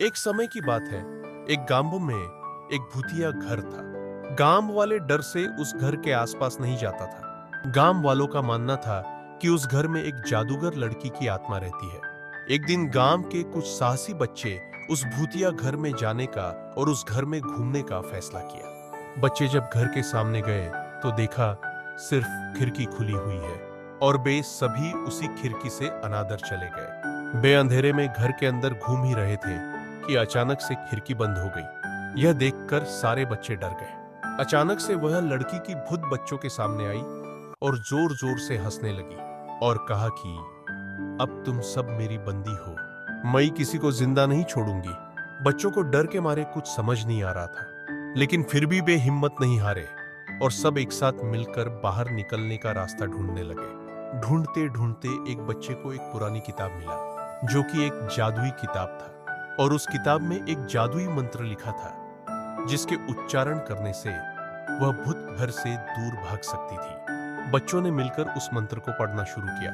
एक समय की बात है, एक गांव में एक भूतिया घर था। गांव वाले डर से उस घर के आसपास नहीं जाता था। गांव वालों का मानना था कि उस घर में एक जादूगर लड़की की आत्मा रहती है। एक दिन गांव के कुछ साहसी बच्चे उस भूतिया घर में जाने का और उस घर में घूमने का फैसला किया। बच्चे जब घर के सामने गए तो देखा सिर्फ खिड़की खुली हुई है और बे सभी उसी खिड़की से अनादर चले गए। बे अंधेरे में घर के अंदर घूम ही रहे थे कि अचानक से खिड़की बंद हो गई। यह देखकर सारे बच्चे डर गए। अचानक से वह लड़की की भूत बच्चों के सामने आई और जोर जोर से हंसने लगी और कहा कि अब तुम सब मेरी बंदी हो, मैं किसी को जिंदा नहीं छोड़ूंगी। बच्चों को डर के मारे कुछ समझ नहीं आ रहा था, लेकिन फिर भी वे हिम्मत नहीं हारे और सब एक साथ मिलकर बाहर निकलने का रास्ता ढूंढने लगे। ढूंढते ढूंढते एक बच्चे को एक पुरानी किताब मिला, जो कि एक जादुई किताब था और उस किताब में एक जादुई मंत्र लिखा था, जिसके उच्चारण करने से वह भूत घर से दूर भाग सकती थी। बच्चों ने मिलकर उस मंत्र को पढ़ना शुरू किया।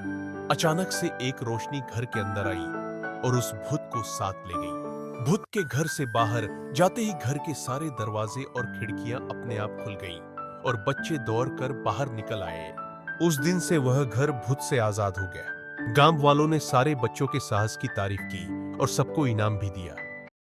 अचानक से एक रोशनी घर के अंदर आई और उस भूत को साथ ले गई। भूत के घर से बाहर जाते ही घर के सारे दरवाजे और खिड़कियां अपने आप खुल गईं और बच्चे दौड़कर बाहर निकल आए। उस दिन से वह घर भूत से आजाद हो गया। गांव वालों ने सारे बच्चों के साहस की तारीफ की और सबको इनाम भी दिया।